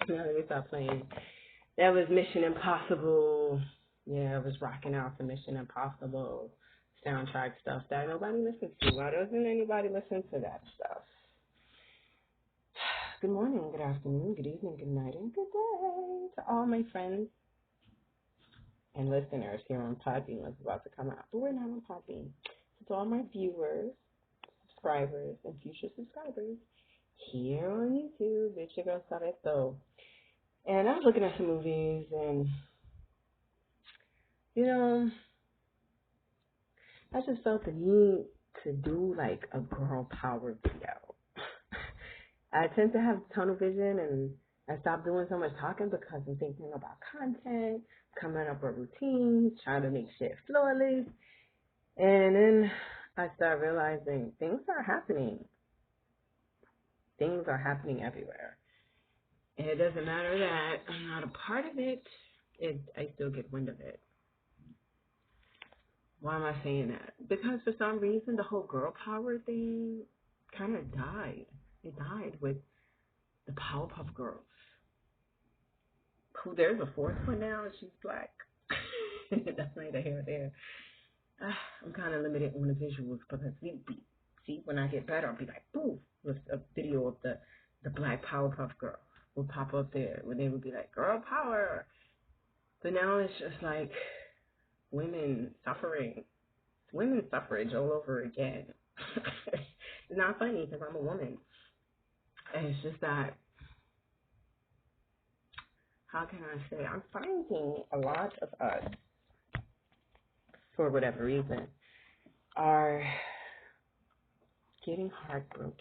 Now let me stop playing. That was Mission Impossible. Yeah, I was rocking out the Mission Impossible soundtrack stuff that nobody listens to. Why doesn't anybody listen to that stuff? Good morning, good afternoon, good evening, good night, and good day to all my friends and listeners here on Podbean. Was about to come out, but we're not on Podbean. So to all my viewers, subscribers, and future subscribers here on YouTube, it's your girl Sabeto. And I was looking at some movies, and you know, I just felt the need to do like a girl power video. I tend to have tunnel vision, and I stopped doing so much talking because I'm thinking about content, coming up with routines, trying to make shit flawless. And then I start realizing things are happening. Things are happening everywhere. And it doesn't matter that I'm not a part of it, I still get wind of it. Why am I saying that? Because for some reason the whole girl power thing kind of died. It died with the Powerpuff Girls. Who there's a fourth one now, and she's black. That's neither here nor there. I'm kind of limited on the visuals because see, when I get better, I'll be like, boo, with a video of the black Powerpuff Girl will pop up there when they would be like, girl power. But now it's just like women suffering. Women's suffrage all over again. It's not funny because I'm a woman. And it's just that, how can I say, I'm finding a lot of us, for whatever reason, are getting heartbroken.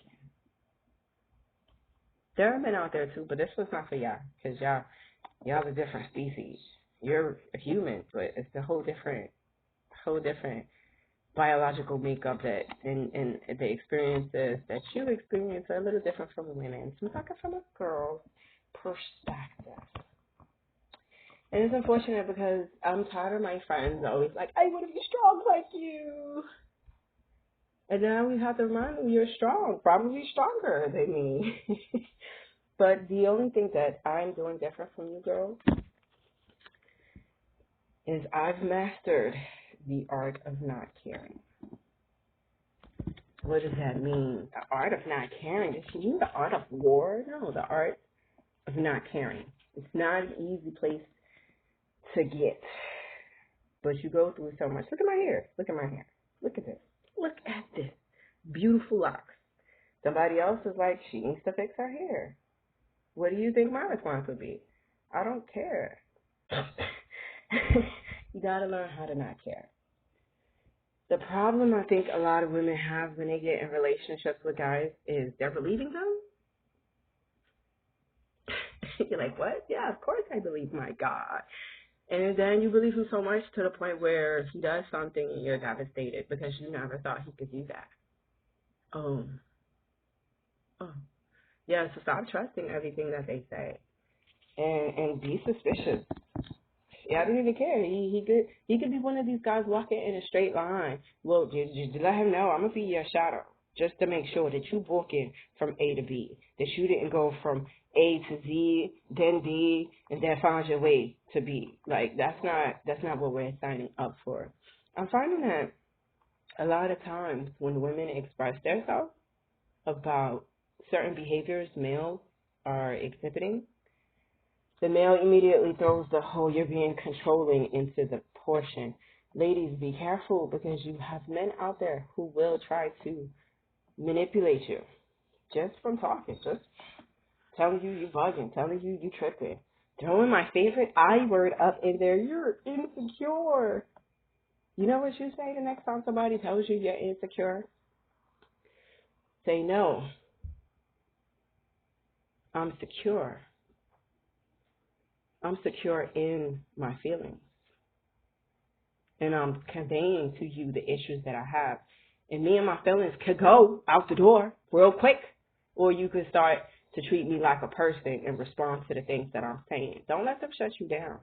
There are men out there too, but this was not for y'all, because y'all a different species. You're a human, but it's a whole different biological makeup that and the experiences that you experience are a little different from women. So I'm talking from a girl's perspective. And it's unfortunate because I'm tired of my friends always like, I want to be strong like you. And then we have to remind them you're strong, probably stronger than me. But the only thing that I'm doing different from you girls is I've mastered the art of not caring. What does that mean? The art of not caring. Does she mean the art of war? No, the art of not caring. It's not an easy place to get. But you go through so much. Look at my hair. Look at my hair. Look at this. Look at this. Beautiful locks. Somebody else is like, she needs to fix her hair. What do you think my response would be? I don't care. You gotta learn how to not care. The problem I think a lot of women have when they get in relationships with guys is they're believing them. You're like, what? Yeah, of course I believe my God. And then you believe him so much to the point where he does something and you're devastated because you never thought he could do that. Oh. Yeah, so stop trusting everything that they say. And be suspicious. Yeah, I didn't even care. He could be one of these guys walking in a straight line. Well, just let him know I'm gonna be your shadow, just to make sure that you walking from A to B, that you didn't go from A to Z, then D, and then find your way to B. Like that's not what we're signing up for. I'm finding that a lot of times when women express themselves about certain behaviors males are exhibiting, the male immediately throws the whole you're being controlling into the portion. Ladies, be careful because you have men out there who will try to manipulate you just from talking, just telling you bugging, telling you tripping, throwing my favorite I word up in there. You're insecure. You know what you say the next time somebody tells you you're insecure? Say, no, I'm secure. I'm secure in my feelings. And I'm conveying to you the issues that I have. And me and my feelings could go out the door real quick. Or you could start to treat me like a person and respond to the things that I'm saying. Don't let them shut you down.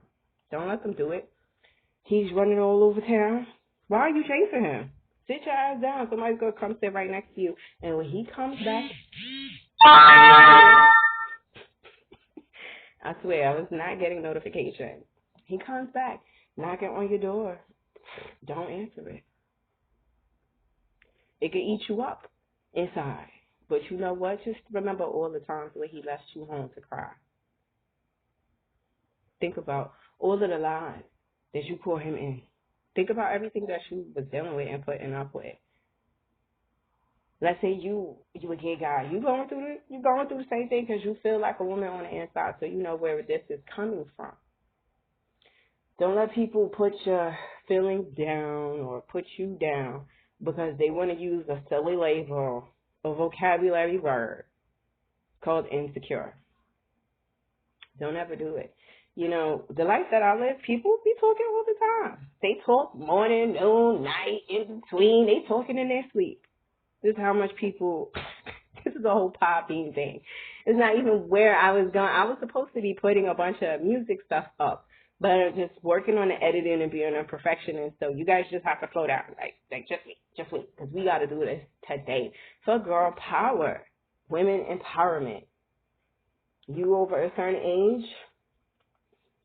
Don't let them do it. He's running all over town. Why are you chasing him? Sit your ass down. Somebody's going to come sit right next to you. And when he comes back, I swear, I was not getting notification. He comes back, knocking on your door. Don't answer it. It could eat you up inside. But you know what? Just remember all the times where he left you home to cry. Think about all of the lies that you pour him in. Think about everything that you was dealing with and putting up with. Let's say you a gay guy. You going through the same thing because you feel like a woman on the inside, so you know where this is coming from. Don't let people put your feelings down or put you down because they want to use a silly label, a vocabulary word called insecure. Don't ever do it. You know, the life that I live, people be talking all the time. They talk morning, noon, night, in between. They talking in their sleep. This is how much people, this is a whole pop bean thing. It's not even where I was going. I was supposed to be putting a bunch of music stuff up, but I'm just working on the editing and being a perfectionist. So you guys just have to slow down. Like just wait, because we got to do this today. For girl power, women empowerment. You over a certain age,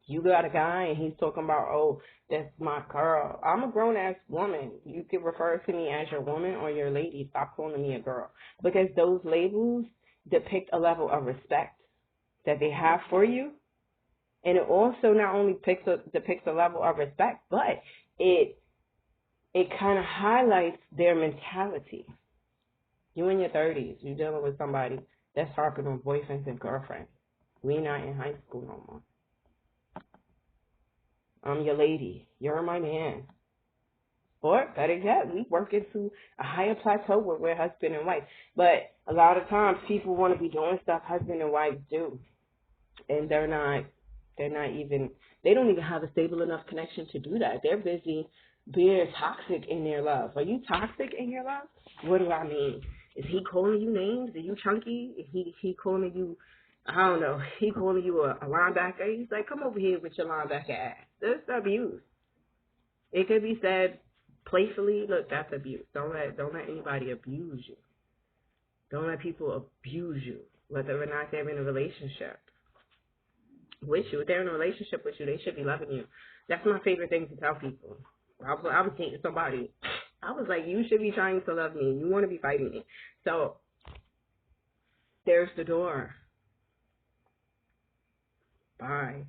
you got a guy and he's talking about, oh, that's my girl. I'm a grown-ass woman. You can refer to me as your woman or your lady. Stop calling me a girl. Because those labels depict a level of respect that they have for you. And it also not only depicts a level of respect, but it kind of highlights their mentality. You in your 30s, you dealing with somebody that's harping on boyfriends and girlfriends. We not in high school no more. I'm your lady. You're my man. Or, better yet, we work into a higher plateau where we're husband and wife. But a lot of times people want to be doing stuff husband and wife do. And they don't even have a stable enough connection to do that. They're busy being toxic in their love. Are you toxic in your love? What do I mean? Is he calling you names? Are you chunky? Is he calling you, I don't know, he calling you a linebacker? He's like, come over here with your linebacker ass. That's abuse. It could be said playfully, look, that's abuse. Don't let anybody abuse you. Don't let people abuse you, whether or not they're in a relationship with you. If they're in a relationship with you, they should be loving you. That's my favorite thing to tell people. I was dating somebody. I was like, you should be trying to love me. You want to be fighting me. So there's the door. Bye.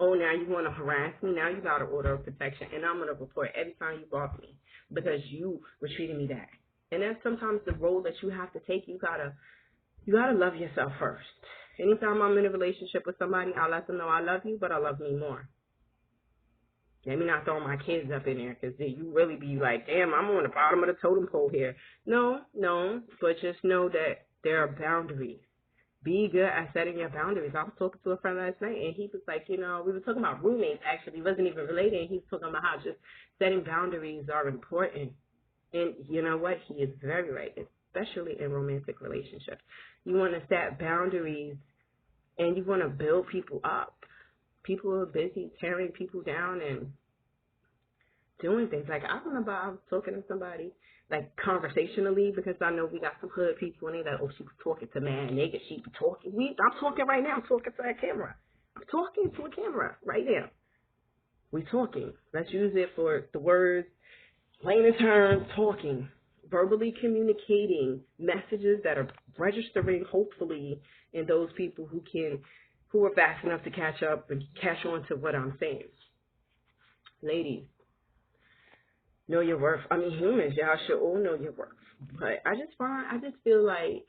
Oh, now you want to harass me? Now you got an order of protection, and I'm going to report every time you bought me because you were treating me bad. And that's sometimes the role that you have to take. You gotta love yourself first. Anytime I'm in a relationship with somebody, I let them know I love you, but I love me more. Let me not throw my kids up in there because then you really be like, damn, I'm on the bottom of the totem pole here. No, but just know that there are boundaries. Be good at setting your boundaries. I was talking to a friend last night, and he was like, we were talking about roommates, actually. It wasn't even related, and he was talking about how just setting boundaries are important. And you know what? He is very right, especially in romantic relationships. You want to set boundaries, and you want to build people up. People are busy tearing people down and doing things. Like, I remember I was talking to somebody, like, conversationally, because I know we got some hood people, and they like, oh, she was talking to man, nigga, she be talking. I'm talking right now. I'm talking to a camera. I'm talking to a camera right now. We talking. Let's use it for the words, plain terms, talking, verbally communicating messages that are registering, hopefully, in those people who are fast enough to catch up and catch on to what I'm saying. Ladies, know your worth. I mean, humans, y'all should all know your worth. But I just feel like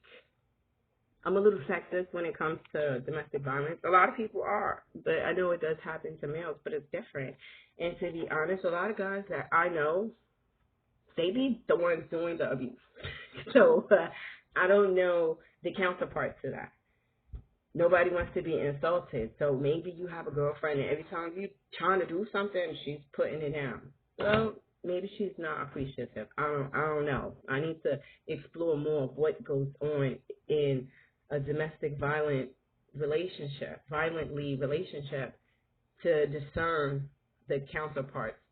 I'm a little sexist when it comes to domestic violence. A lot of people are, but I know it does happen to males, but it's different. And to be honest, a lot of guys that I know, they be the ones doing the abuse. So I don't know the counterpart to that. Nobody wants to be insulted. So maybe you have a girlfriend, and every time you're trying to do something, she's putting it down. Well, maybe she's not appreciative. I don't know. I need to explore more of what goes on in a domestic violently relationship, to discern the counterparts,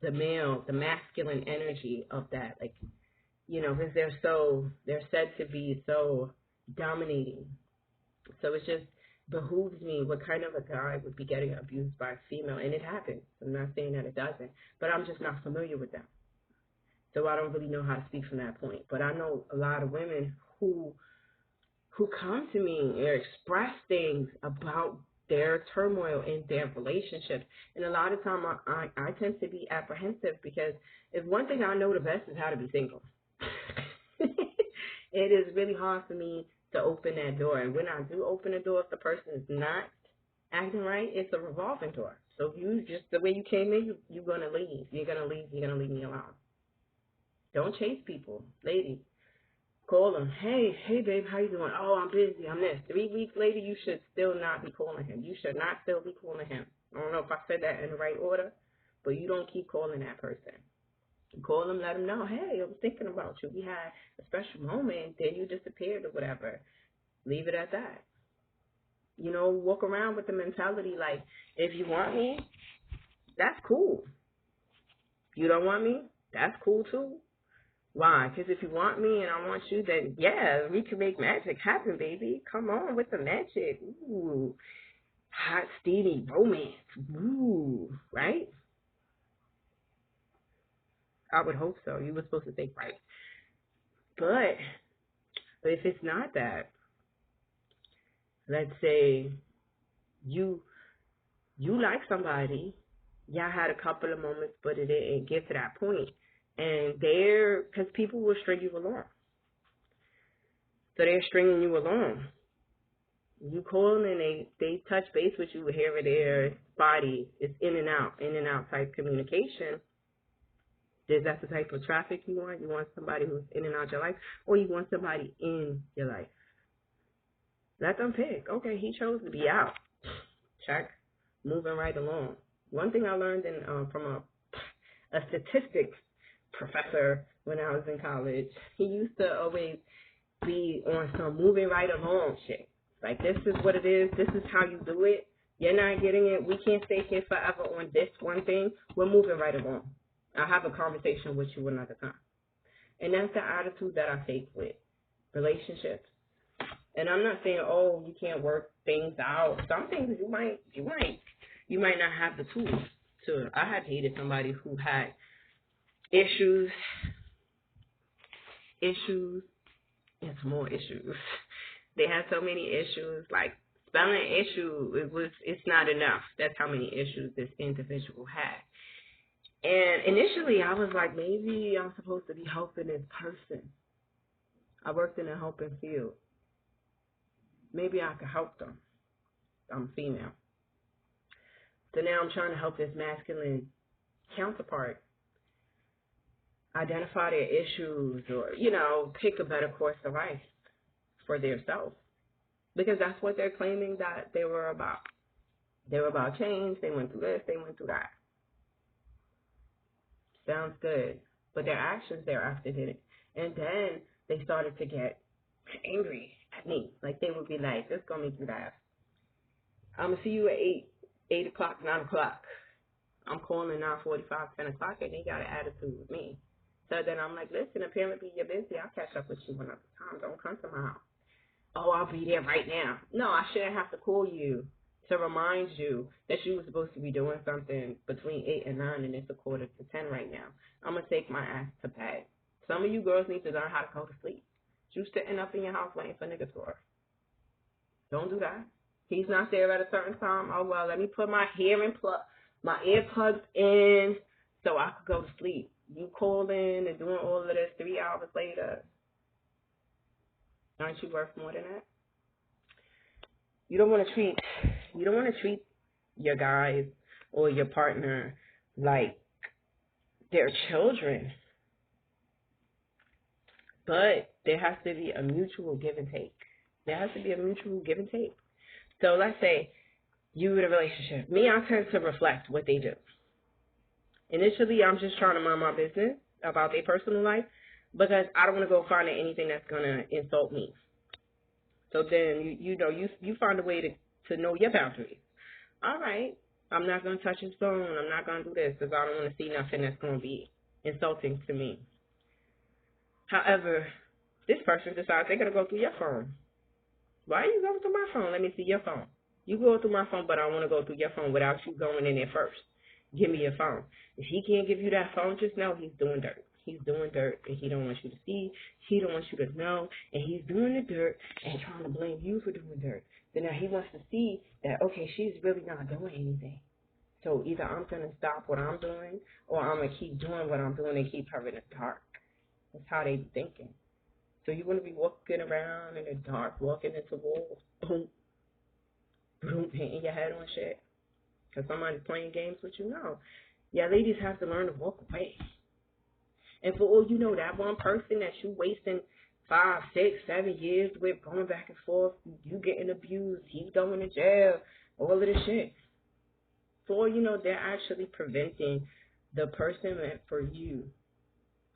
the male, the masculine energy of that. Like, because they're said to be so dominating So it just behooves me what kind of a guy would be getting abused by a female. And it happens. I'm not saying that it doesn't. But I'm just not familiar with them. So I don't really know how to speak from that point. But I know a lot of women who come to me and express things about their turmoil in their relationships. And a lot of time I tend to be apprehensive because if one thing I know the best is how to be single. It is really hard for me to open that door. And when I do open the door, if the person is not acting right, it's a revolving door. So if you just the way you came in, you're going to leave. You're going to leave. You're going to leave me alone. Don't chase people. Ladies, call them. Hey, babe, how you doing? Oh, I'm busy. I'm this. 3 weeks later, you should still not be calling him. You should not still be calling him. I don't know if I said that in the right order, but you don't keep calling that person. You call them, let them know, hey, I was thinking about you. We had a special moment, then you disappeared or whatever. Leave it at that. You know, walk around with the mentality like, if you want me, that's cool. You don't want me, that's cool too. Why? Because if you want me and I want you, then yeah, we can make magic happen, baby. Come on with the magic. Ooh, hot, steamy romance. Ooh, right? I would hope so. You were supposed to think right. But if it's not that, let's say you like somebody, y'all had a couple of moments, but it didn't get to that point, and because people will string you along, so they're stringing you along. You call and they touch base with you here or there, body, it's in and out type communication. Is that the type of traffic you want? You want somebody who's in and out your life, or you want somebody in your life? Let them pick. Okay, he chose to be out. Check. Moving right along. One thing I learned from a statistics professor when I was in college, he used to always be on some moving right along shit. Like, this is what it is. This is how you do it. You're not getting it. We can't stay here forever on this one thing. We're moving right along. I'll have a conversation with you another time. And that's the attitude that I take with relationships. And I'm not saying, oh, you can't work things out. Some things you might not have the tools to. I had dated somebody who had issues, and some more issues. They had so many issues, like spelling issue. It's not enough. That's how many issues this individual had. And initially, I was like, maybe I'm supposed to be helping this person. I worked in a helping field. Maybe I could help them. I'm female. So now I'm trying to help this masculine counterpart identify their issues or, pick a better course of life for their self. Because that's what they're claiming that they were about. They were about change. They went through this. They went through that. Sounds good. But their actions thereafter didn't. And then they started to get angry at me. Like, they would be like, this is going to make you laugh. I'm going to see you at 8 o'clock, 9 o'clock. I'm calling 9:45, 10 o'clock, and they got an attitude with me. So then I'm like, listen, apparently you're busy. I'll catch up with you another time. Don't come to my house. Oh, I'll be there right now. No, I shouldn't have to call you to remind you that you were supposed to be doing something between 8 and 9, and it's 9:45 right now. I'm going to take my ass to bed. Some of you girls need to learn how to go to sleep. You sitting up in your house waiting for niggas for. Don't do that. He's not there at a certain time. Oh, well, let me put my earplugs in so I could go to sleep. You calling and doing all of this 3 hours later. Aren't you worth more than that? You don't want to treat your guys or your partner like they're children. But there has to be a mutual give and take. So let's say you in a relationship. Me, I tend to reflect what they do. Initially, I'm just trying to mind my business about their personal life because I don't want to go find anything that's going to insult me. So then, you find a way to know your boundaries. All right, I'm not going to touch his phone. I'm not going to do this because I don't want to see nothing that's going to be insulting to me. However, this person decides they're going to go through your phone. Why are you going through my phone? Let me see your phone. You go through my phone, but I want to go through your phone without you going in there first. Give me your phone. If he can't give you that phone, just know he's doing dirt. He's doing dirt, and he don't want you to see. He don't want you to know, and he's doing the dirt and trying to blame you for doing dirt. Then now he wants to see that, okay, she's really not doing anything. So either I'm going to stop what I'm doing, or I'm going to keep doing what I'm doing and keep her in the dark. That's how they be thinking. So you want to be walking around in the dark, walking into walls, boom, boom, hitting your head on shit because somebody's playing games with you? No. Yeah, ladies have to learn to walk away. And for all you know, that one person that you wasting 5, 6, 7 years with, going back and forth, you getting abused, he's going to jail, all of this shit. For all you know, they're actually preventing the person meant for you.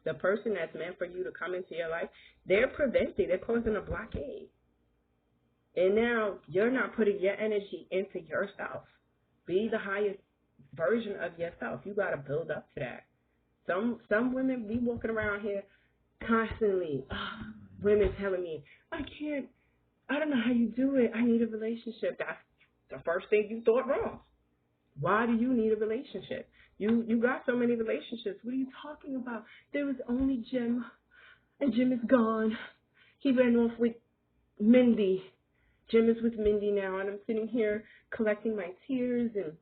The person that's meant for you to come into your life, they're preventing, they're causing a blockade. And now you're not putting your energy into yourself. Be the highest version of yourself. You got to build up to that. Some women be walking around here constantly, women telling me, I don't know how you do it. I need a relationship. That's the first thing you thought wrong. Why do you need a relationship? You got so many relationships. What are you talking about? There was only Jim, and Jim is gone. He ran off with Mindy. Jim is with Mindy now, and I'm sitting here collecting my tears, and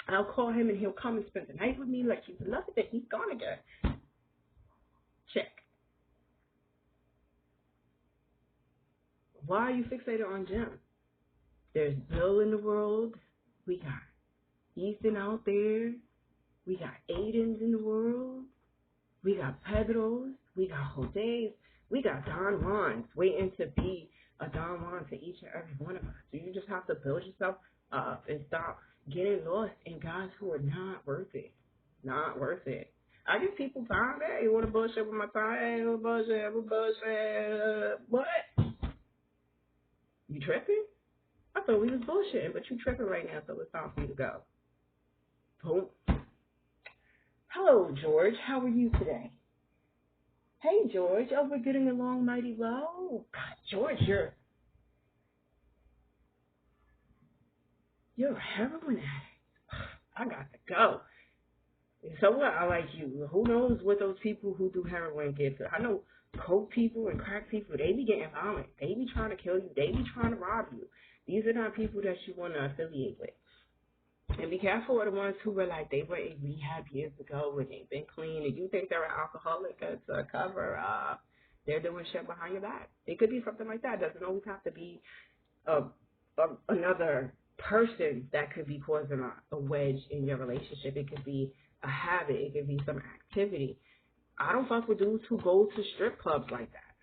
I'll call him, and he'll come and spend the night with me like he's loving it. He's gone again. Check. Why are you fixated on Jim? There's Bill in the world. We got Ethan out there. We got Aidens in the world. We got Pedros. We got Jose's. We got Don Juans waiting to be a Don Juan to each and every one of us. So you just have to build yourself up and stop getting lost in guys who are not worth it. Not worth it. I give people time. Hey, you want to bullshit with my time? Hey, you want to bullshit? What? You tripping? I thought we was bullshitting, but you tripping right now, so it's time for you to go. Boom. Hello, George. How are you today? Hey, George. Oh, we're getting along mighty well. God, George, you're a heroin addict. I got to go. So what? I like you. Who knows what those people who do heroin get to? I know coke people and crack people, they be getting violent. They be trying to kill you. They be trying to rob you. These are not people that you want to affiliate with. And be careful of the ones who were like, they were in rehab years ago and they've been clean, and you think they're an alcoholic. It's a cover up. They're doing shit behind your back. It could be something like that. It doesn't always have to be another person that could be causing a wedge in your relationship. It could be a habit. It could be some activity. I don't fuck with dudes who go to strip clubs like that.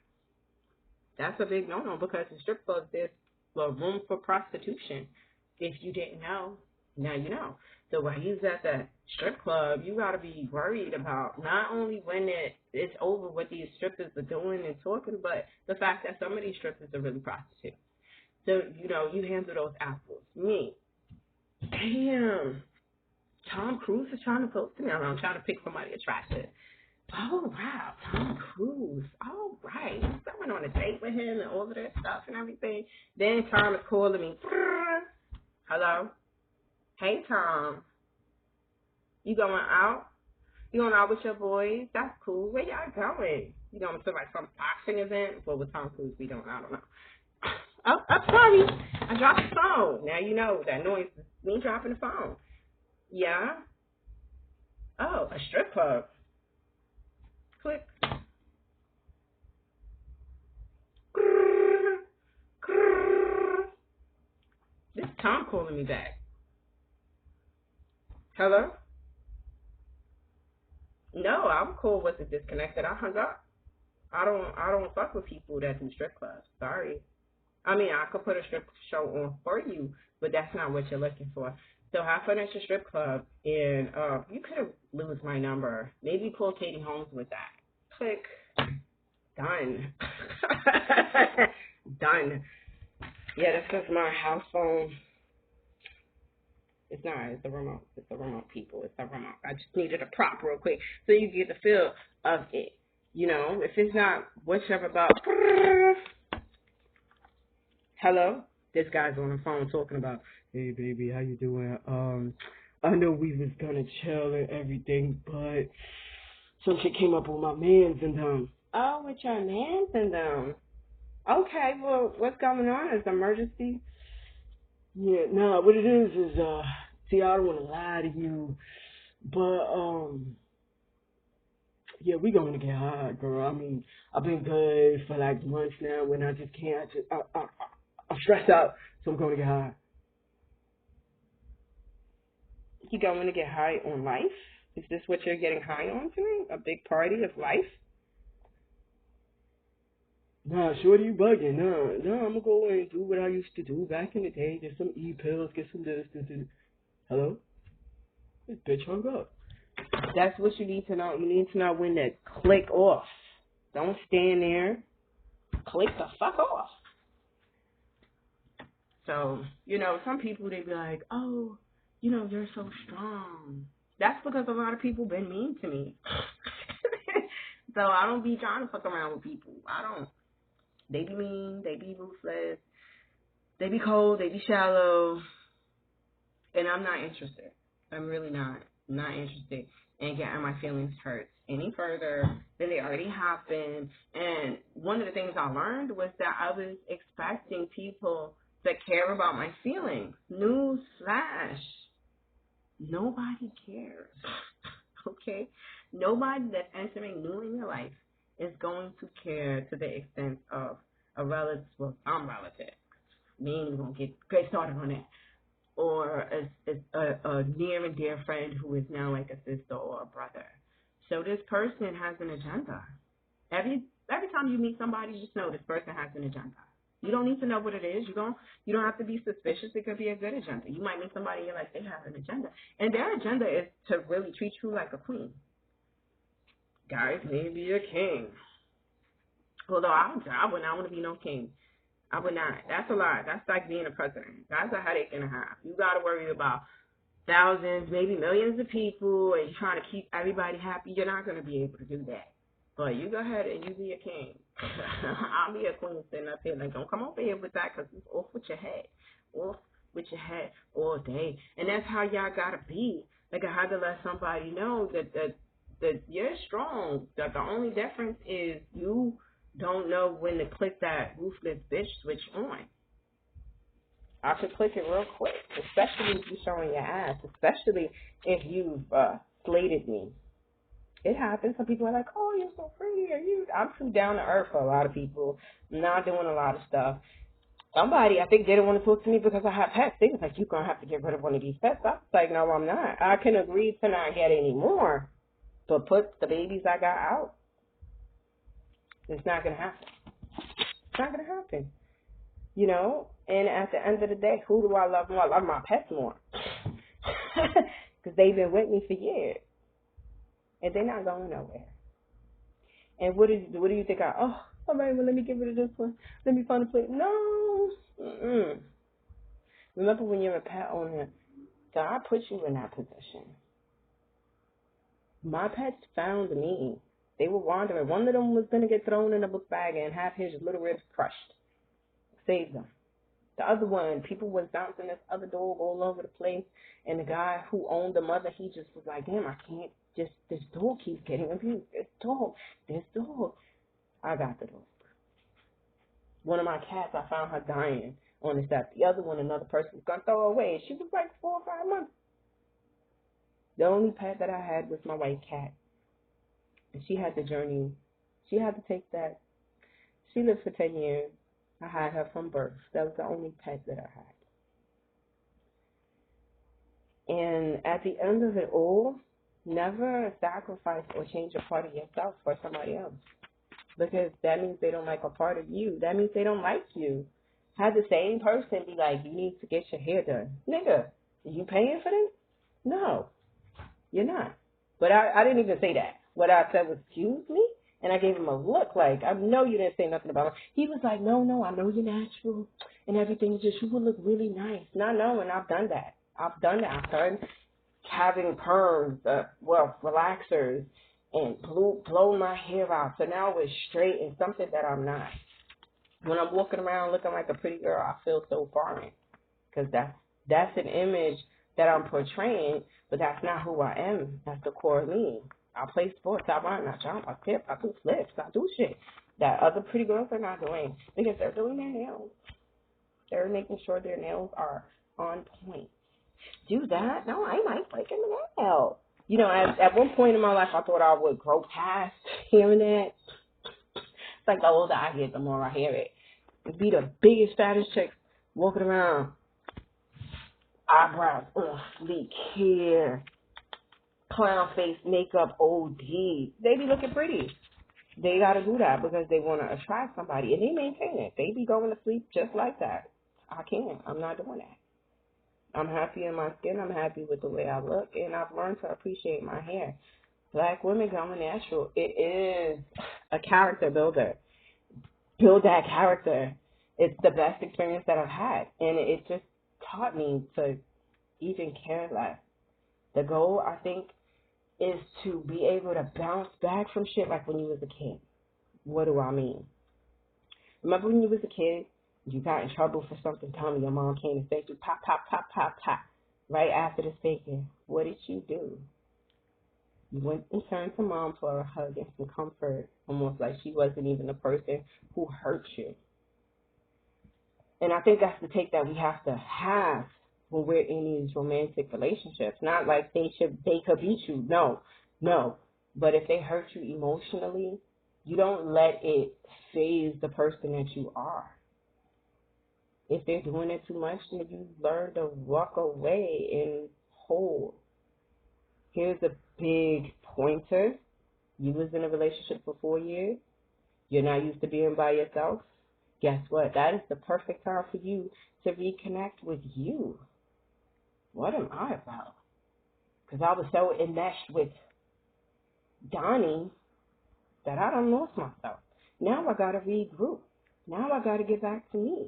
That's a big no-no, because in strip clubs there's a room for prostitution. If you didn't know, now you know. So while he's at the strip club, you got to be worried about not only when it's over what these strippers are doing and talking, but the fact that some of these strippers are really prostitutes. So, you handle those apples. Me. Damn. Tom Cruise is trying to post to me. I'm trying to pick somebody attractive. Oh, wow. Tom Cruise. All right. Someone on a date with him and all of that stuff and everything. Then Tom is calling me. Hello? Hey, Tom. You going out? You going out with your boys? That's cool. Where y'all going? You going to like some boxing event? Well, with Tom Cruise, we don't. I don't know. Oh, I'm sorry. I dropped the phone. Now you know that noise is me dropping the phone. Yeah? Oh, a strip club. Click. This is Tom calling me back. Hello? No, our call wasn't disconnected. I hung up. I don't fuck with people that do strip clubs. Sorry. I mean, I could put a strip show on for you, but that's not what you're looking for. So have fun at your strip club, and you could lose my number. Maybe call Katie Holmes with that. Click. Done. Done. Yeah, that's because my house phone. It's not. It's the remote. It's the remote, people. It's the remote. I just needed a prop real quick so you get the feel of it. If it's not what you're about. Hello? This guy's on the phone talking about, hey baby, how you doing? I know we was gonna chill and everything, but some shit came up with my mans and them. Oh, with your mans and them. Okay, well, what's going on? Is it emergency? Yeah, nah, what it is, see, I don't want to lie to you, but, yeah, we going to get high, girl. I mean, I've been good for like months now when I just can't, I'm stressed out, so I'm going to get high. You going to get high on life? Is this what you're getting high on tonight? A big party of life? Nah, shorty, you bugging. Nah, I'm gonna go and do what I used to do back in the day. Get some E-pills, get some this. Hello? This bitch hung up. That's what you need to know. You need to know when to click off. Don't stand there. Click the fuck off. So, some people, they be like, oh, you're so strong. That's because a lot of people been mean to me. So I don't be trying to fuck around with people. I don't. They be mean. They be ruthless. They be cold. They be shallow. And I'm not interested. I'm really not. I'm not interested in getting my feelings hurt any further than they already have been. And one of the things I learned was that I was expecting people to care about my feelings. News flash. Nobody cares. Okay? Nobody that's entering new in your life is going to care to the extent of a relative, well, some relative. We ain't even going to get started on that. Or a near and dear friend who is now like a sister or a brother. So this person has an agenda. Every time you meet somebody, just know this person has an agenda. You don't need to know what it is. You don't have to be suspicious. It could be a good agenda. You might meet somebody and you're like, they have an agenda. And their agenda is to really treat you like a queen. Guys, maybe a king. Although I would not want to be no king. I would not. That's a lot. That's like being a president. That's a headache and a half. You got to worry about thousands, maybe millions of people, and you're trying to keep everybody happy. You're not going to be able to do that. But you go ahead and you be a king. I'll be a queen sitting up here. Like, don't come over here with that because it's off with your head. Off with your head all day. And that's how y'all got to be. Like, I had to let somebody know that you're strong. That the only difference is you don't know when to click that ruthless bitch switch on. I could click it real quick, especially if you're showing your ass, especially if you've slated me. It happens. Some people are like, oh, you're so pretty. I'm too down to earth for a lot of people. I'm not doing a lot of stuff. Somebody, I think, didn't want to talk to me because I have pets. They was like, you're going to have to get rid of one of these pets. I was like, no, I'm not. I can agree to not get any more, but put the babies I got out. It's not going to happen. It's not going to happen. And at the end of the day, who do I love more? I love my pets more. Because they've been with me for years. And they're not going nowhere. And what do you think all right, well, let me get rid of this one. Let me find a place. No. Mm-mm. Remember when you're a pet owner, God put you in that position. My pets found me. They were wandering. One of them was going to get thrown in a book bag and have his little ribs crushed. Saved them. The other one, people was bouncing this other dog all over the place, and the guy who owned the mother, he just was like, damn, I can't just, this dog keeps getting abused. This dog. I got the dog. One of my cats, I found her dying on the step. The other one, another person was going to throw her away. She was like 4 or 5 months. The only pet that I had was my white cat. And she had the journey. She had to take that. She lived for 10 years. I had her from birth. That was the only pet that I had. And at the end of it all, never sacrifice or change a part of yourself for somebody else. Because that means they don't like a part of you. That means they don't like you. Have the same person be like, you need to get your hair done. Nigga, are you paying for this? No, you're not. But I didn't even say that. What I said was, excuse me? And I gave him a look like, I know you didn't say nothing about it. He was like, no, I know you're natural and everything. Just, you would look really nice. Not knowing, I've done that. I've started having perms, relaxers, and blow my hair out. So now it's straight and something that I'm not. When I'm walking around looking like a pretty girl, I feel so foreign because that's an image that I'm portraying, but that's not who I am. That's the core of me. I play sports, I run, I jump, I tip, I do flips, I do shit that other pretty girls are not doing because they're doing their nails. They're making sure their nails are on point. Do that? No, I like breaking the nail. You know, at one point in my life, I thought I would grow past hearing that. It's like the older I get, the more I hear it. It'd be the biggest, fattest chicks walking around, eyebrows, sleek hair, clown face, makeup, OD. They be looking pretty. They got to do that because they want to attract somebody, and they maintain it. They be going to sleep just like that. I can't. I'm not doing that. I'm happy in my skin. I'm happy with the way I look, and I've learned to appreciate my hair. Black women going natural. It is a character builder. Build that character. It's the best experience that I've had, and it just taught me to even care less. The goal, I think, is to be able to bounce back from shit like when you was a kid. What do I mean? Remember when you was a kid, you got in trouble for something, tell me your mom came and spanked you, pop, pop, pop, pop, pop. Right after the spanking, what did you do? You went and turned to mom for a hug and some comfort, almost like she wasn't even the person who hurt you. And I think that's the take that we have to have when we're in these romantic relationships. Not like they could beat you. No. But if they hurt you emotionally, you don't let it phase the person that you are. If they're doing it too much, then you learn to walk away and hold. Here's a big pointer. You was in a relationship for 4 years. You're not used to being by yourself. Guess what? That is the perfect time for you to reconnect with you. What am I about? Because I was so enmeshed with Donnie that I done lost myself. Now I got to regroup. Now I got to get back to me.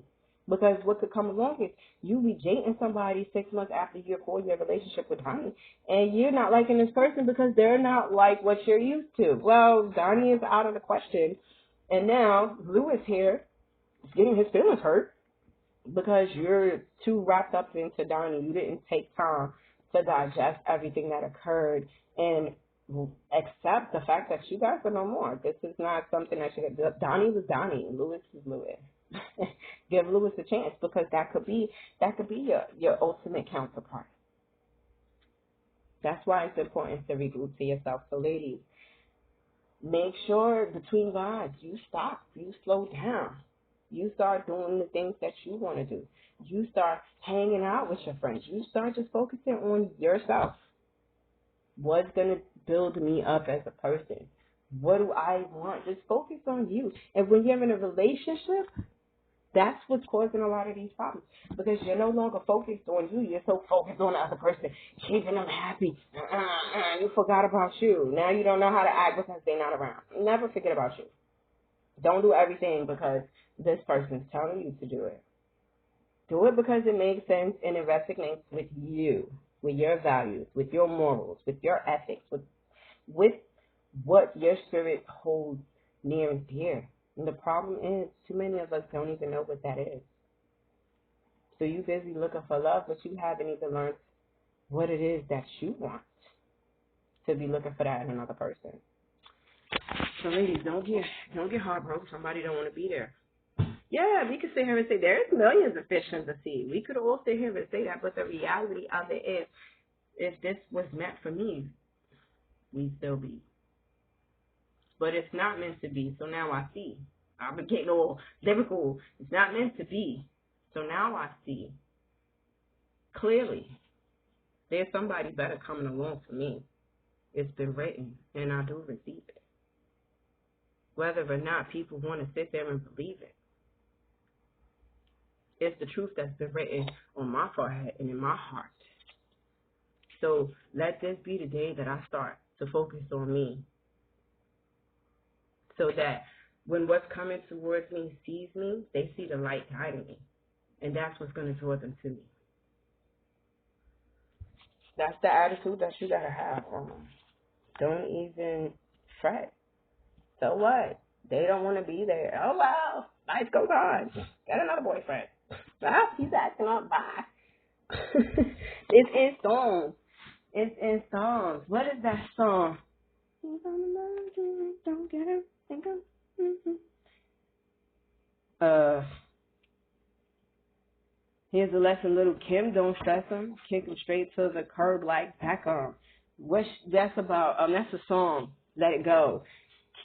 Because what could come along is you be dating somebody 6 months after your 4-year relationship with Donnie, and you're not liking this person because they're not like what you're used to. Well, Donnie is out of the question, and now Lewis here is getting his feelings hurt because you're too wrapped up into Donnie. You didn't take time to digest everything that occurred and accept the fact that you guys are no more. This is not something that should. Donnie was Donnie, Lewis was Lewis. Give Lewis a chance because that could be your ultimate counterpart. That's why it's important to regroup to yourself. So ladies, make sure between guys you stop, you slow down. You start doing the things that you want to do. You start hanging out with your friends. You start just focusing on yourself. What's going to build me up as a person? What do I want? Just focus on you. And when you're in a relationship, that's what's causing a lot of these problems. Because you're no longer focused on you. You're so focused on the other person, keeping them happy. You forgot about you. Now you don't know how to act because they're not around. Never forget about you. Don't do everything because this person's telling you to do it. Do it because it makes sense and it resonates with you, with your values, with your morals, with your ethics, with what your spirit holds near and dear. And the problem is, too many of us don't even know what that is. So you busy looking for love, but you haven't even learned what it is that you want to be looking for that in another person. So ladies, don't get heartbroken. Somebody don't want to be there. Yeah, we could sit here and say there's millions of fish in the sea. We could all sit here and say that, but the reality of it is, if this was meant for me, we'd still be. But it's not meant to be, so now I see. I'm getting all lyrical. It's not meant to be, so now I see. Clearly, there's somebody better coming along for me. It's been written, and I do receive it. Whether or not people want to sit there and believe it. It's the truth that's been written on my forehead and in my heart. So let this be the day that I start to focus on me. So that when what's coming towards me sees me, they see the light guiding me. And that's what's going to draw them to me. That's the attitude that you got to have. Don't even fret. So what? They don't want to be there. Oh, well, life goes on. Get another boyfriend. Well, he's acting up. Bye. It's in songs. It's in songs. What is that song? Don't get her. Think of. Here's a lesson, little Kim. Don't stress him. Kick him straight to the curb like Beckham. What that's about? That's a song. Let It Go.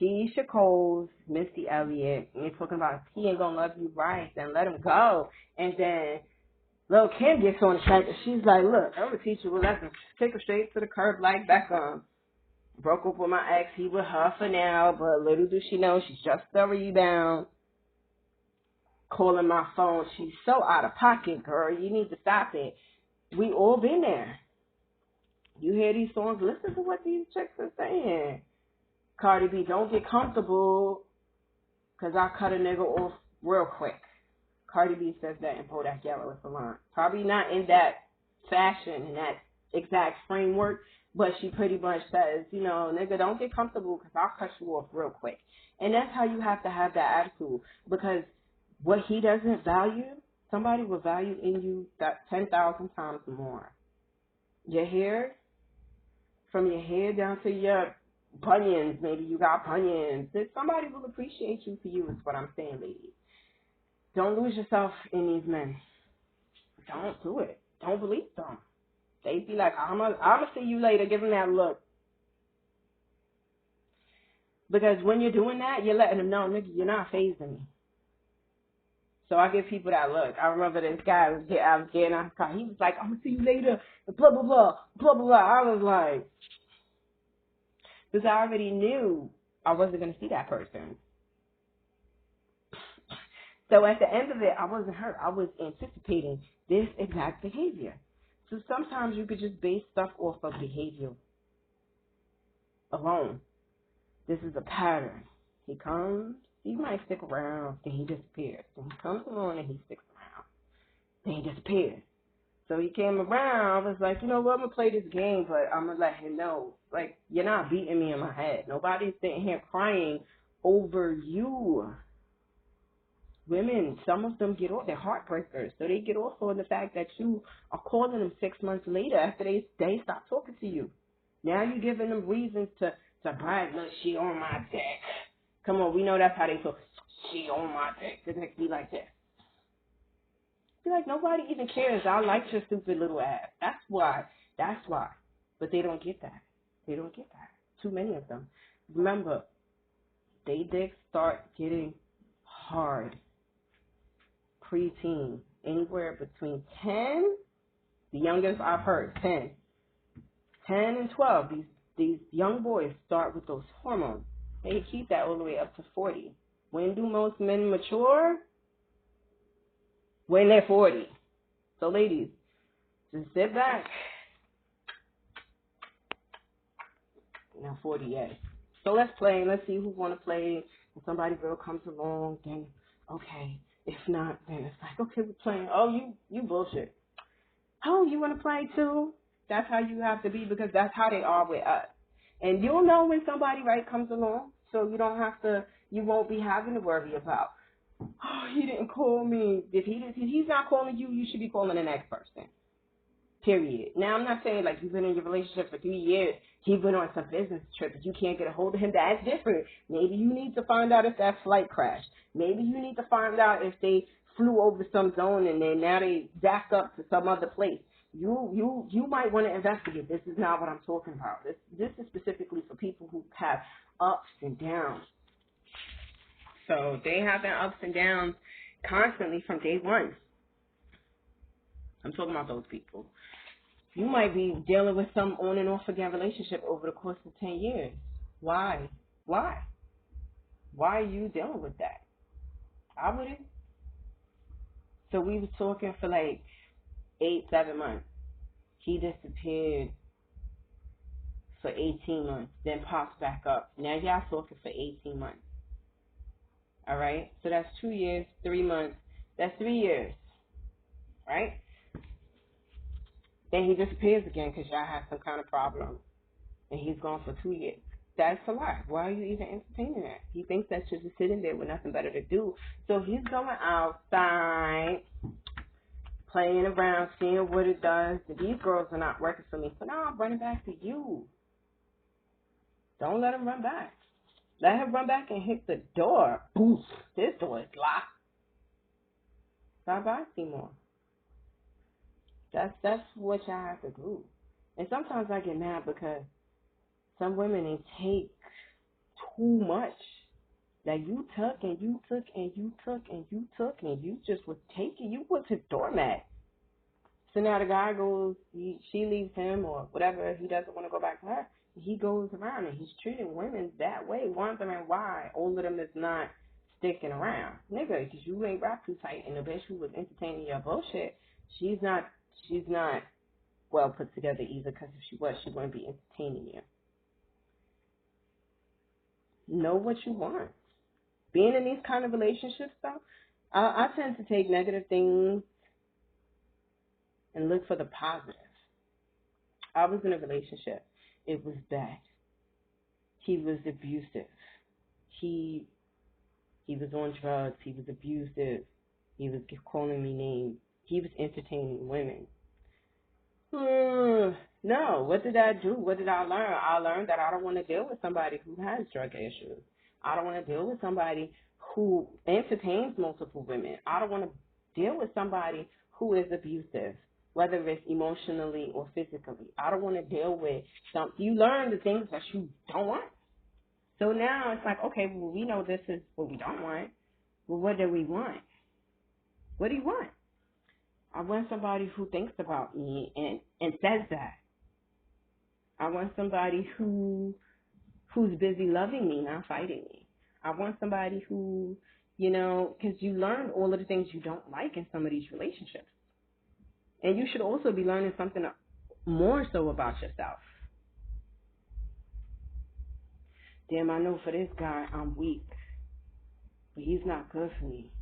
Keisha Cole's Missy Elliott. And you're talking about if he ain't gonna love you right, then let him go. And then Lil Kim gets on the track and she's like, look, I'm gonna teach you a lesson. Kick him straight to the curb like Beckham. Broke up with my ex, he with her for now, but little do she know she's just a rebound. Calling my phone, she's so out of pocket, girl. You need to stop it. We all been there. You hear these songs, listen to what these chicks are saying. Cardi B, don't get comfortable, because I'll cut a nigga off real quick. Cardi B says that in Bodak Yellow with the line. Probably not in that fashion, in that exact framework, but she pretty much says, you know, nigga, don't get comfortable, because I'll cut you off real quick. And that's how you have to have that attitude, because what he doesn't value, somebody will value in you that 10,000 times more. Your hair, from your head down to your bunions, maybe you got bunions. Somebody will appreciate you for you is what I'm saying, ladies. Don't lose yourself in these men. Don't do it. Don't believe them. They be like, I'm gonna see you later. Give them that look. Because when you're doing that, you're letting them know, nigga, you're not phasing me. So I give people that look. I remember this guy, I was getting out of the car. He was like, I'm going to see you later, blah, blah, blah, blah, blah, blah. I was like, because I already knew I wasn't going to see that person. So at the end of it, I wasn't hurt. I was anticipating this exact behavior. So sometimes you could just base stuff off of behavior alone. This is a pattern. He comes. He might stick around, then he disappears. Then he comes along and he sticks around. Then he disappears. So he came around, I was like, you know what, I'm going to play this game, but I'm going to let him know, like, you're not beating me in my head. Nobody's sitting here crying over you. Women, some of them get off, they're heartbreakers, so they get off on the fact that you are calling them 6 months later after they stop talking to you. Now you're giving them reasons to brag, look, she on my dick. Come on, we know that's how they feel. She on my dick. The next be like this. Be like, nobody even cares. I like your stupid little ass. That's why. That's why. But they don't get that. They don't get that. Too many of them. Remember, they dicks start getting hard. Preteen. Anywhere between 10, the youngest I've heard, 10. 10 and 12. These young boys start with those hormones. They keep that all the way up to 40. When do most men mature? When they're 40. So ladies, just sit back. Now 40 yet. So let's play. Let's see who want to play. If somebody girl comes along, then okay. If not, then it's like, okay, we're playing. Oh, you bullshit. Oh, you want to play too? That's how you have to be, because that's how they are with us. And you'll know when somebody right comes along, so you don't have to, you won't be having to worry about, oh, he didn't call me. If he's not calling you, you should be calling the next person. Period. Now, I'm not saying like you've been in your relationship for 3 years, he went on some business trip, but you can't get a hold of him. That's different. Maybe you need to find out if that flight crashed. Maybe you need to find out if they flew over some zone and then now they backed up to some other place. You might want to investigate. This is not what I'm talking about. This is specifically for people who have ups and downs. So they have their ups and downs constantly from day one. I'm talking about those people. You might be dealing with some on and off again relationship over the course of 10 years. Why? Why are you dealing with that? I wouldn't. So we was talking for like 8-7 months. He disappeared for 18 months, then pops back up. Now y'all talking for 18 months. All right? So that's 2 years, 3 months. That's 3 years. Right? Then he disappears again because y'all have some kind of problem. And he's gone for 2 years. That's a lot. Why are you even entertaining that? He thinks that you're just sitting there with nothing better to do. So he's going outside, playing around, seeing what it does. These girls are not working for me. So now I'm running back to you. Don't let him run back. Let him run back and hit the door. Boof. This door is locked. Bye-bye, Seymour. That's what y'all have to do. And sometimes I get mad because some women, they take too much. That you took and you took and you took and you took and you just was taking. You was a doormat. So now the guy goes, she leaves him or whatever. He doesn't want to go back to her. He goes around and he's treating women that way, wondering why all of them is not sticking around. Nigga, because you ain't wrapped too tight and the bitch who was entertaining your bullshit, she's not well put together either, because if she was, she wouldn't be entertaining you. Know what you want. Being in these kind of relationships, though, I tend to take negative things and look for the positive. I was in a relationship. It was bad. He was abusive. He was on drugs. He was abusive. He was calling me names. He was entertaining women. No, what did I do? What did I learn? I learned that I don't want to deal with somebody who has drug issues. I don't want to deal with somebody who entertains multiple women. I don't want to deal with somebody who is abusive, whether it's emotionally or physically. I don't want to deal with you learn the things that you don't want. So now it's like, okay, well, we know this is what we don't want. Well, what do we want? What do you want? I want somebody who thinks about me and says that. I want somebody who's busy loving me, not fighting me. I want somebody who, because you learn all of the things you don't like in some of these relationships. And you should also be learning something more so about yourself. Damn, I know for this guy, I'm weak. But he's not good for me.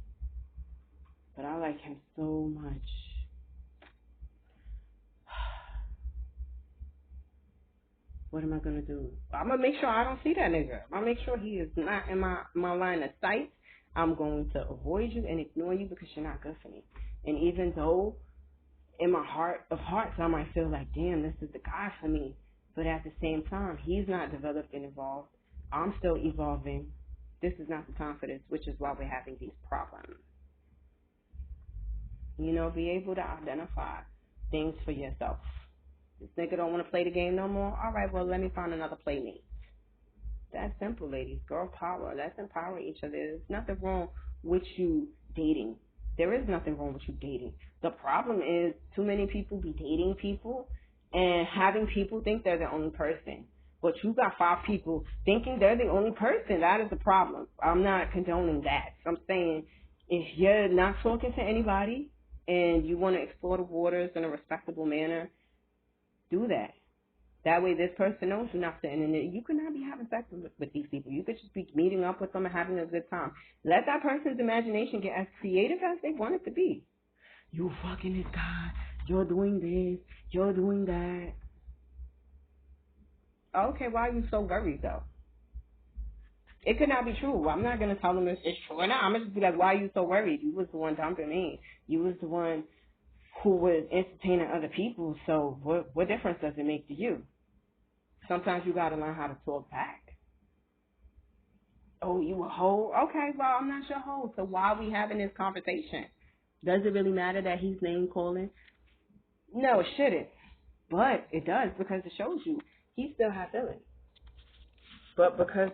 But I like him so much. What am I going to do? I'm going to make sure I don't see that nigga. I'm going to make sure he is not in my line of sight. I'm going to avoid you and ignore you because you're not good for me. And even though in my heart of hearts I might feel like, damn, this is the guy for me. But at the same time, he's not developed and evolved. I'm still evolving. This is not the time for this, which is why we're having these problems. Be able to identify things for yourself. This nigga don't want to play the game no more? All right, well, let me find another playmate. That's simple, ladies. Girl power. Let's empower each other. There's nothing wrong with you dating. There is nothing wrong with you dating. The problem is too many people be dating people and having people think they're the only person. But you got 5 people thinking they're the only person. That is the problem. I'm not condoning that. I'm saying if you're not talking to anybody and you want to explore the waters in a respectable manner, do that. That way this person knows you're not sitting in there. You could not be having sex with these people. You could just be meeting up with them and having a good time. Let that person's imagination get as creative as they want it to be. You fucking this guy. You're doing this. You're doing that. Okay, why are you so worried though? It could not be true. I'm not going to tell them it's true or not. I'm going to just be like, why are you so worried? You was the one dumping me. You was the one who was entertaining other people. So what difference does it make to you? Sometimes you got to learn how to talk back. Oh, you a hoe? Okay, well, I'm not your hoe. So why are we having this conversation? Does it really matter that he's name calling? No, it shouldn't. But it does, because it shows you he still has feelings. But because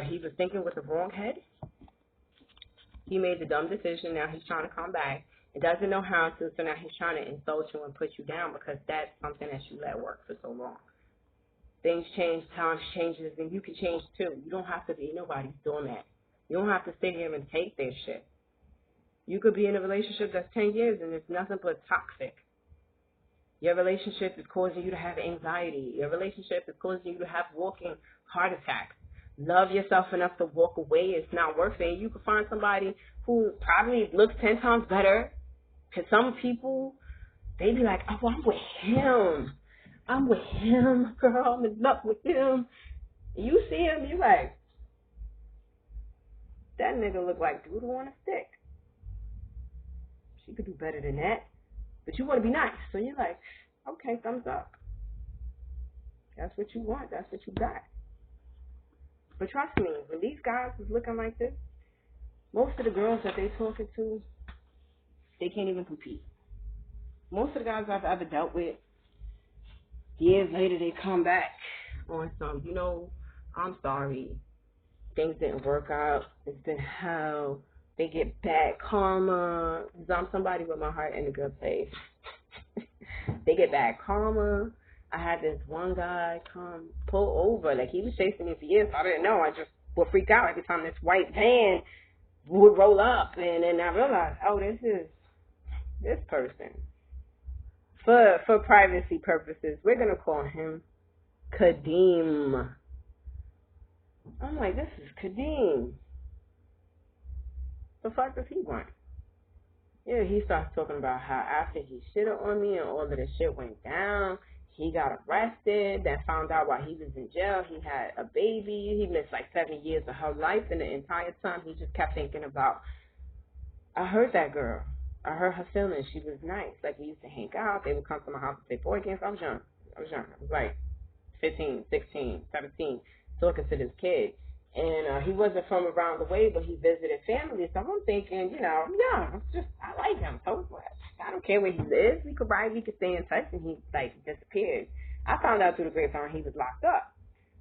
he was thinking with the wrong head, he made the dumb decision. Now he's trying to come back and doesn't know how to. So now he's trying to insult you and put you down because that's something that you let work for so long. Things change, times changes, and you can change too. You don't have to be nobody's doormat. You don't have to sit here and take their shit. You could be in a relationship that's 10 years and it's nothing but toxic. Your relationship is causing you to have anxiety. Your relationship is causing you to have walking heart attacks. Love yourself enough to walk away. It's not worth it. You can find somebody who probably looks 10 times better. Because some people, they be like, oh, I'm with him. I'm with him, girl. I'm in love with him. You see him, you like, that nigga look like doodle on a stick. She could do better than that. But you want to be nice. So you're like, okay, thumbs up. That's what you want. That's what you got. But trust me, when these guys is looking like this, most of the girls that they talking to, they can't even compete. Most of the guys I've ever dealt with, years later they come back on some, I'm sorry, things didn't work out. It's been hell. They get bad karma. I'm somebody with my heart in a good place. They get bad karma. I had this one guy come pull over. Like, he was chasing me for years. I didn't know. I just would freak out every time this white van would roll up. And then I realized, oh, this is this person. For privacy purposes, we're going to call him Kadeem. I'm like, this is Kadeem. The fuck does he want? Yeah, he starts talking about how after he shitted on me and all of this shit went down, he got arrested, then found out while he was in jail he had a baby. He missed like 7 years of her life, and the entire time he just kept thinking about, I heard that girl. I heard her feelings. She was nice. Like, we used to hang out. They would come to my house and play board games. I was young. I was like 15, 16, 17, talking to this kid. And he wasn't from around the way, but he visited family. So I'm thinking, I like him. So I don't care where he lives. We could stay in touch. And he, like, disappeared. I found out through the grapevine he was locked up.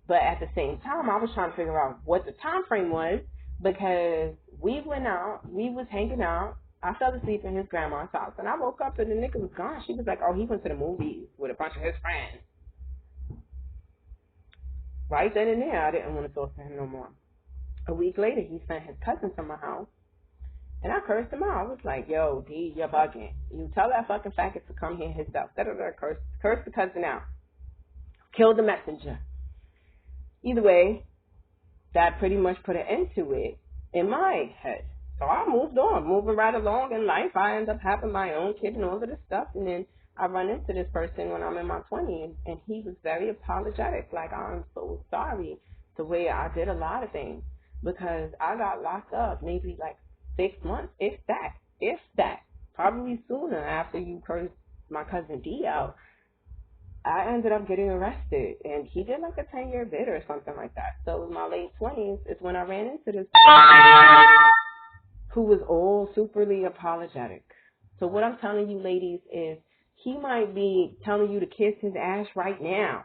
But at the same time, I was trying to figure out what the time frame was, because we went out. We was hanging out. I fell asleep in his grandma's house. And I woke up and the nigga was gone. She was like, oh, he went to the movies with a bunch of his friends. Right then and there, I didn't want to talk to him no more. A week later, he sent his cousin to my house, and I cursed him out. I was like, yo, D, you're bugging. You tell that fucking faggot to come here himself. Curse the cousin out. Kill the messenger. Either way, that pretty much put an end to it in my head. So I moved on, moving right along in life. I ended up having my own kid and all of this stuff, and then I run into this person when I'm in my 20s, and he was very apologetic. Like, I'm so sorry the way I did a lot of things, because I got locked up maybe like 6 months, if that, probably sooner after you cursed my cousin D out. I ended up getting arrested, and he did like a 10-year bid or something like that. So in my late 20s is when I ran into this who was all superly apologetic. So what I'm telling you, ladies, is he might be telling you to kiss his ass right now,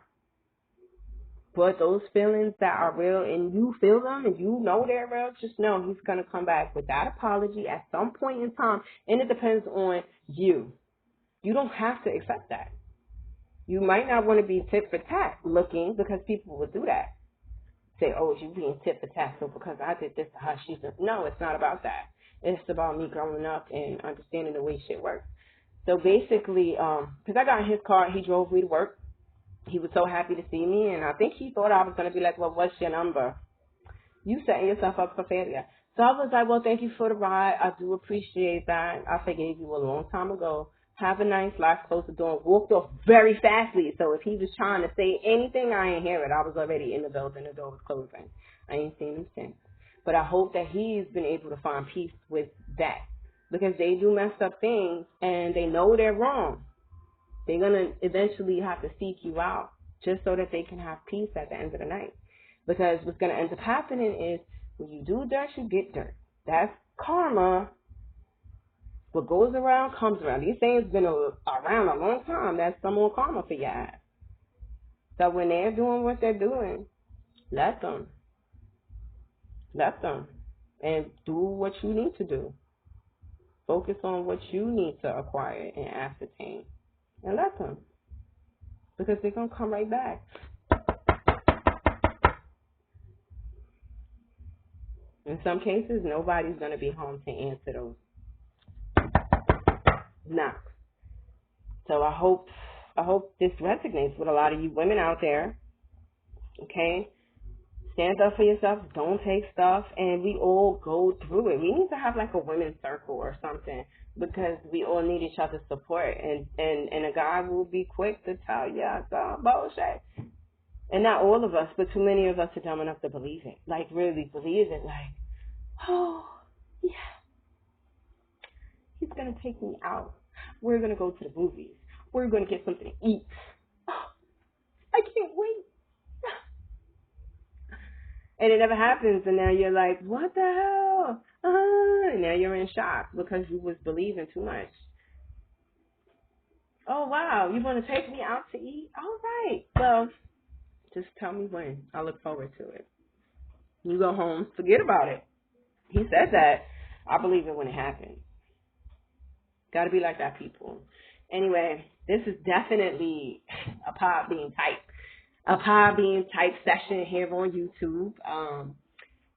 but those feelings that are real and you feel them and you know they're real, just know he's going to come back with that apology at some point in time, and it depends on you. You don't have to accept that. You might not want to be tit for tat looking, because people will do that. Say, oh, you being tit for tat, so because I did this to her, she's no, it's not about that. It's about me growing up and understanding the way shit works. So basically, because I got in his car, he drove me to work. He was so happy to see me, and I think he thought I was going to be like, well, what's your number? You setting yourself up for failure. So I was like, well, thank you for the ride. I do appreciate that. I forgave you a long time ago. Have a nice life, closed the door, and walked off very fastly. So if he was trying to say anything, I ain't hear it. I was already in the building. The door was closing. I ain't seen him since. But I hope that he's been able to find peace with that, because they do messed up things and they know they're wrong. They're going to eventually have to seek you out just so that they can have peace at the end of the night. Because what's going to end up happening is when you do dirt, you get dirt. That's karma. What goes around comes around. These things been around a long time. That's some more karma for your ass. So when they're doing what they're doing, let them. Let them. And do what you need to do. Focus on what you need to acquire and ascertain. And let them. Because they're going to come right back. In some cases, nobody's going to be home to answer those knocks. So I hope this resonates with a lot of you women out there. Okay? Stand up for yourself. Don't take stuff. And we all go through it. We need to have like a women's circle or something, because we all need each other's support. And a guy will be quick to tell you some bullshit. And not all of us, but too many of us are dumb enough to believe it. Like, really believe it. Like, oh, yeah, he's going to take me out. We're going to go to the movies. We're going to get something to eat. Oh, I can't wait. And it never happens. And now you're like, what the hell? And now you're in shock because you was believing too much. Oh, wow. You want to take me out to eat? All right. Well, just tell me when. I look forward to it. You go home, forget about it. He said that. I believe it when it happens. Got to be like that, people. Anyway, this is definitely a pod being typed. A pod being typed session here on YouTube.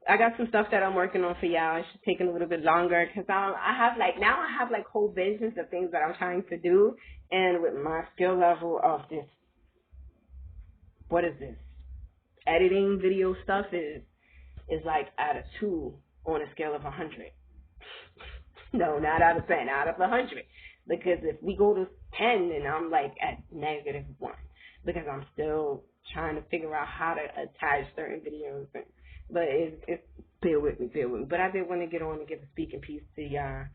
I got some stuff that I'm working on for y'all. It's just taking a little bit longer because I have like whole visions of things that I'm trying to do. And with my skill level of this, what is this? Editing video stuff is like at a 2 on a scale of 100. No, not out of 10, out of 100. Because if we go to 10, then I'm like at -1 because I'm still trying to figure out how to attach certain videos. But it's bear with me. But I did want to get on and give a speaking piece to y'all,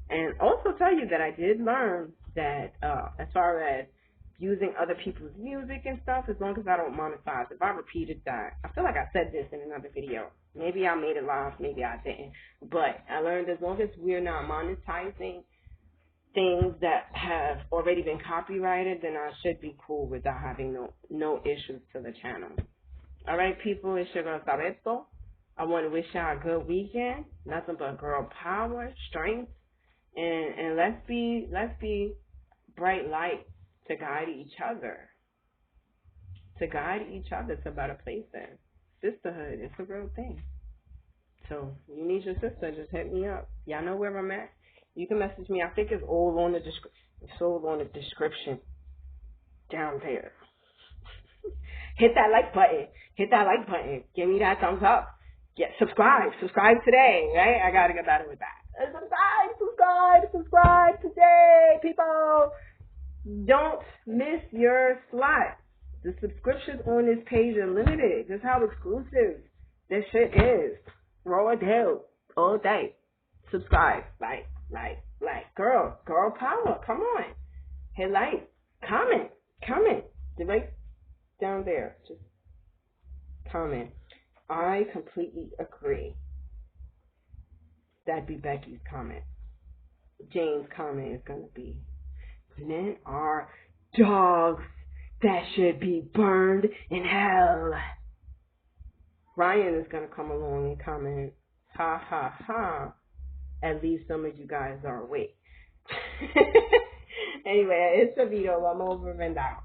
and also tell you that I did learn that as far as using other people's music and stuff, as long as I don't monetize. If I repeated that, I feel like I said this in another video. Maybe I made it live, maybe I didn't. But I learned as long as we're not monetizing things that have already been copyrighted, then I should be cool without having no issues to the channel. All right, people, it's your girl Sabeto. I want to wish y'all a good weekend. Nothing but girl power, strength, and let's be bright lights to guide each other. To guide each other to better places. Sisterhood, it's a real thing. So you need your sister, just hit me up. Y'all know where I'm at. You can message me. I think it's all on the description down there. Hit that like button. Give me that thumbs up. Subscribe today, right? I gotta get better with that. Subscribe today, people. Don't miss your slot. The subscriptions on this page are limited. That's how exclusive this shit is. Raw deal all day. Subscribe, like. Girl power. Come on. Hit like, comment. Right down there. Just comment. I completely agree. That'd be Becky's comment. Jane's comment is gonna be, men are dogs that should be burned in hell. Ryan is gonna come along and comment, ha ha ha. At least some of you guys are awake. Anyway, it's Savito. I'm over and out.